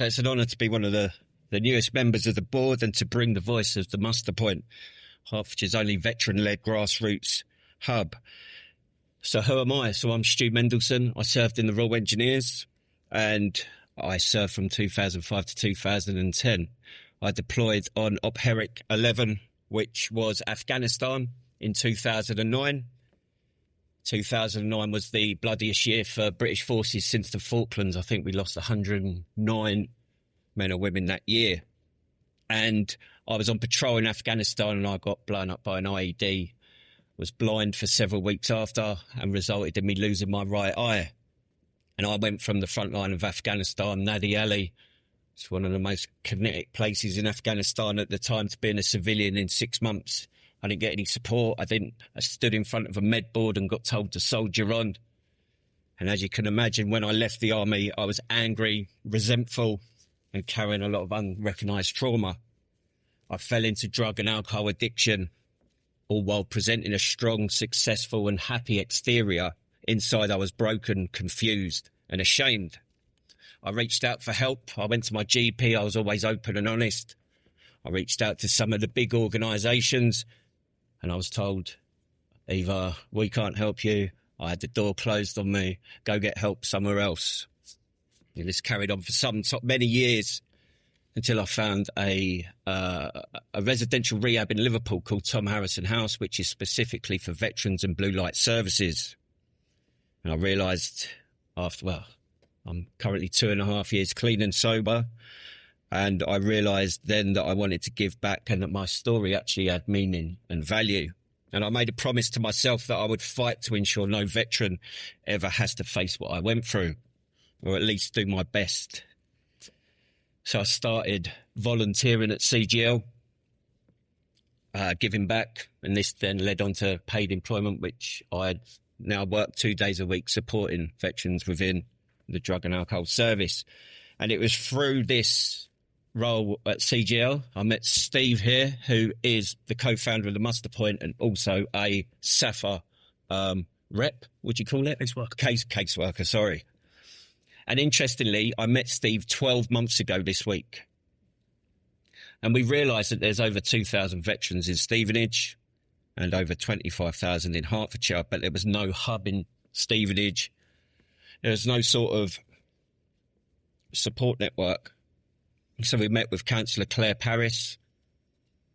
It's an honour to be one of the newest members of the board and to bring the voice of the Muster Point, Hertfordshire's only veteran-led grassroots hub. So who am I? So I'm Stu Mendelson. I served in the Royal Engineers and I served from 2005 to 2010. I deployed on Op Herrick 11, which was Afghanistan in 2009. 2009 was the bloodiest year for British forces since the Falklands. I think we lost 109 men and women that year. And I was on patrol in Afghanistan and I got blown up by an IED, was blind for several weeks after and resulted in me losing my right eye. And I went from the front line of Afghanistan, Nadi Ali. It's one of the most kinetic places in Afghanistan at the time, to being a civilian in 6 months. I didn't get any support. I stood in front of a med board and got told to soldier on. And as you can imagine, when I left the army, I was angry, resentful, and carrying a lot of unrecognised trauma. I fell into drug and alcohol addiction, all while presenting a strong, successful and happy exterior. Inside I was broken, confused and ashamed. I reached out for help. I went to my GP. I was always open and honest. I reached out to some of the big organisations and I was told, either we can't help you, I had the door closed on me, go get help somewhere else. And this carried on for many years until I found a residential rehab in Liverpool called Tom Harrison House, which is specifically for veterans and blue light services. And I realised I'm currently 2.5 years clean and sober. And I realised then that I wanted to give back and that my story actually had meaning and value. And I made a promise to myself that I would fight to ensure no veteran ever has to face what I went through, or at least do my best. So I started volunteering at CGL, giving back, and this then led on to paid employment, which I now work 2 days a week supporting veterans within the drug and alcohol service. And it was through this role at CGL I met Steve here, who is the co-founder of the Muster Point and also a SAFA rep, would you call it? Caseworker, sorry. And interestingly, I met Steve 12 months ago this week. And we realised that there's over 2,000 veterans in Stevenage and over 25,000 in Hertfordshire, but there was no hub in Stevenage. There was no sort of support network. So we met with Councillor Claire Paris,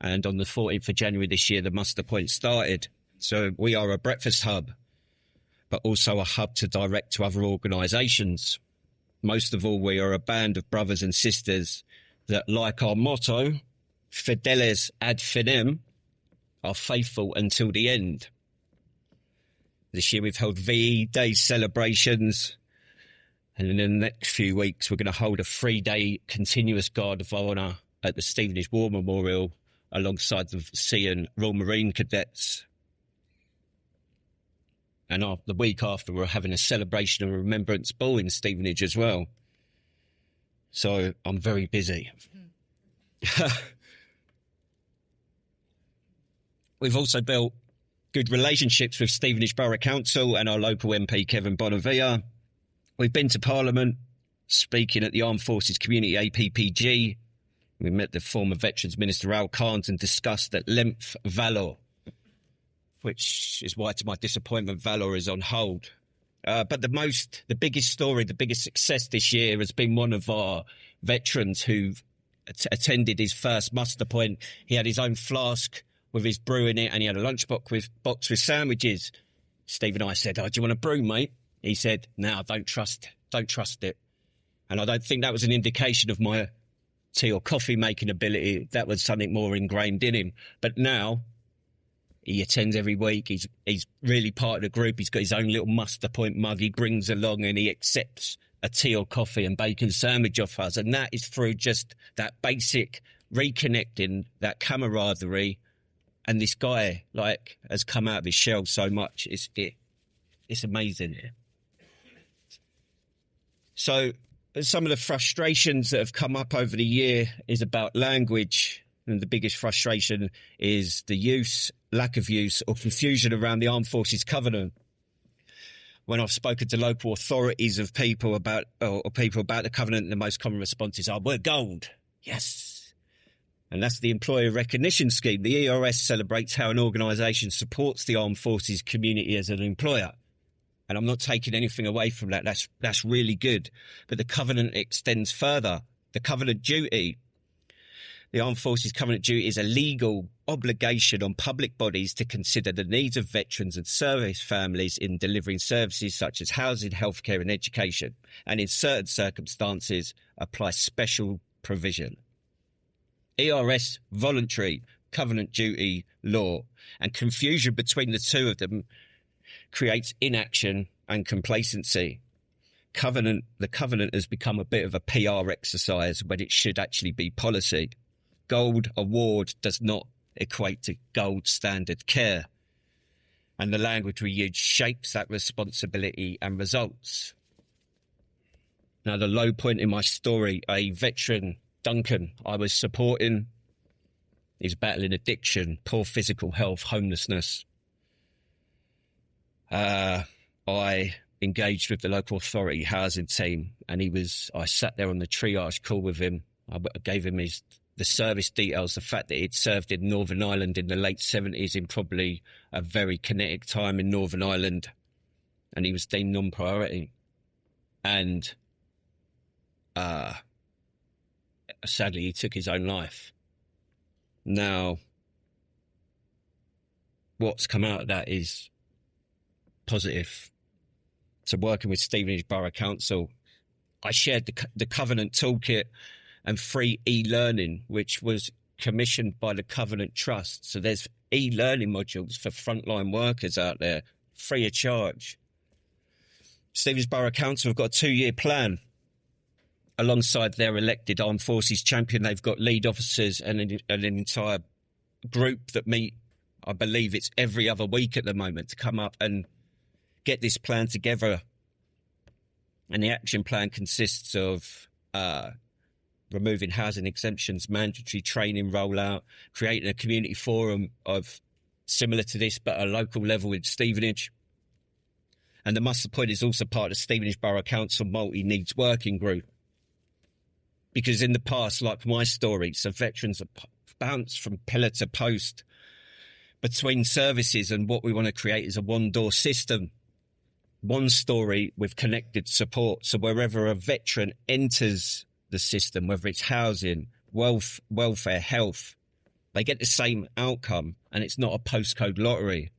and on the 14th of January this year, the Muster Point started. So we are a breakfast hub, but also a hub to direct to other organisations. Most of all, we are a band of brothers and sisters that, like our motto, Fideles ad finem, are faithful until the end. This year we've held VE Day celebrations, and in the next few weeks we're going to hold a 3-day continuous Guard of Honour at the Stevenage War Memorial alongside the Sea and Royal Marine Cadets. And the week after, we're having a celebration and remembrance ball in Stevenage as well. So I'm very busy. We've also built good relationships with Stevenage Borough Council and our local MP, Kevin Bonavia. We've been to Parliament, speaking at the Armed Forces Community APPG. We met the former Veterans Minister Al Carnes and discussed at length Valour, which is why, to my disappointment, Valour is on hold. But the biggest story, the biggest success this year has been one of our veterans who attended his first Muster Point. He had his own flask with his brew in it, and he had a lunchbox with sandwiches. Steve and I said, "Oh, do you want a brew, mate?" He said, "No, don't trust it." And I don't think that was an indication of my tea or coffee making ability. That was something more ingrained in him. But now he attends every week. He's really part of the group. He's got his own little Muster Point mug he brings along, and he accepts a tea or coffee and bacon sandwich off us. And that is through just that basic reconnecting, that camaraderie. And this guy, has come out of his shell so much. It's amazing. So some of the frustrations that have come up over the year is about language. And the biggest frustration is the lack of use or confusion around the Armed Forces Covenant. When I've spoken to local authorities of people about the covenant, the most common responses are, we're gold. Yes. And that's the employer recognition scheme. The ERS celebrates how an organisation supports the armed forces community as an employer. And I'm not taking anything away from that. That's really good. But the covenant extends further. The covenant duty, the Armed Forces Covenant duty, is a legal obligation on public bodies to consider the needs of veterans and service families in delivering services such as housing, healthcare and education, and in certain circumstances apply special provision. ERS, voluntary covenant duty law, and confusion between the two of them creates inaction and complacency. The covenant has become a bit of a PR exercise when it should actually be policy. Gold award does not equate to gold standard care. And the language we use shapes that responsibility and results. Now, the low point in my story, a veteran, Duncan, I was supporting, is battling addiction, poor physical health, homelessness. I engaged with the local authority housing team, and I sat there on the triage call with him. I gave him the service details, the fact that he'd served in Northern Ireland in the late 70s in probably a very kinetic time in Northern Ireland, and he was deemed non-priority. And sadly, he took his own life. Now, what's come out of that is positive. So working with Stevenage Borough Council, I shared the Covenant Toolkit and free e-learning, which was commissioned by the Covenant Trust. So there's e-learning modules for frontline workers out there, free of charge. Stevenage Borough Council have got a 2-year plan. Alongside their elected armed forces champion, they've got lead officers and an entire group that meet, I believe it's every other week at the moment, to come up and get this plan together. And the action plan consists of removing housing exemptions, mandatory training rollout, creating a community forum of similar to this but at a local level in Stevenage. And the muster point is also part of Stevenage Borough Council multi-needs working group. Because in the past, like my story, so veterans have bounced from pillar to post between services, and what we want to create is a one-door system. One story with connected support. So wherever a veteran enters the system, whether it's housing, welfare, health, they get the same outcome, and it's not a postcode lottery.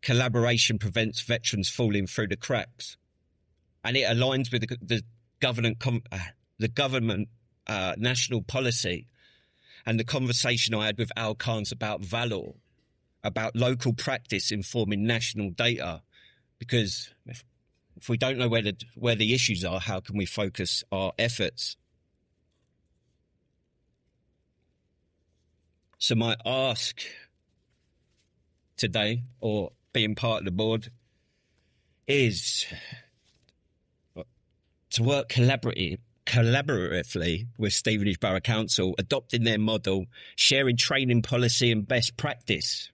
Collaboration prevents veterans falling through the cracks, and it aligns with the government national policy. And the conversation I had with Al Khan's about valor, about local practice informing national data. Because if we don't know where the issues are, how can we focus our efforts? So my ask today, or being part of the board, is to work collaboratively with Stevenage Borough Council, adopting their model, sharing training policy and best practice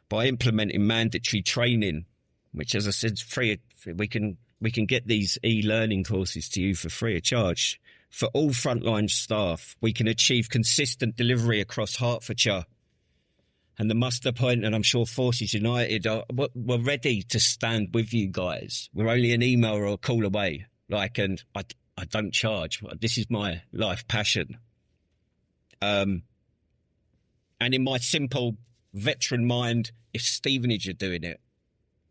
by implementing mandatory training, which, as I said, free. We can get these e-learning courses to you for free of charge. For all frontline staff, we can achieve consistent delivery across Hertfordshire. And the muster point, and I'm sure Forces United we're ready to stand with you guys. We're only an email or a call away. And I don't charge. This is my life passion. And in my simple veteran mind, if Stevenage are doing it,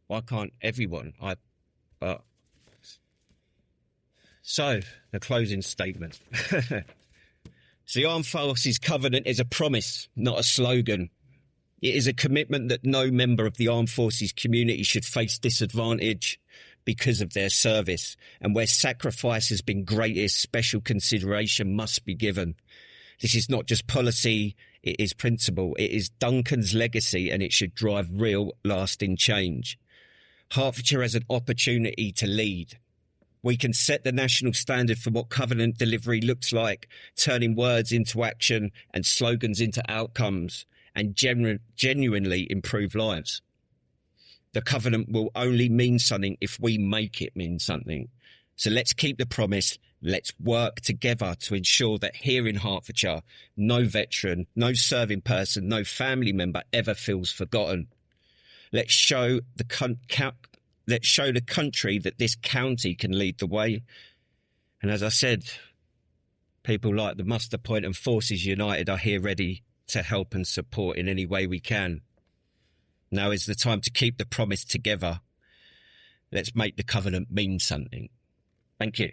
why can't everyone? So, the closing statement. So the Armed Forces Covenant is a promise, not a slogan. It is a commitment that no member of the armed forces community should face disadvantage because of their service, and where sacrifice has been greatest, special consideration must be given. This is not just policy, it is principle. It is Duncan's legacy, and it should drive real, lasting change. Hertfordshire has an opportunity to lead. We can set the national standard for what covenant delivery looks like, turning words into action and slogans into outcomes, and genuinely improve lives. The covenant will only mean something if we make it mean something. So let's keep the promise. Let's work together to ensure that here in Hertfordshire, no veteran, no serving person, no family member ever feels forgotten. Let's show the country that this county can lead the way. And as I said, people like the Muster Point and Forces United are here ready to help and support in any way we can. Now is the time to keep the promise together. Let's make the covenant mean something. Thank you.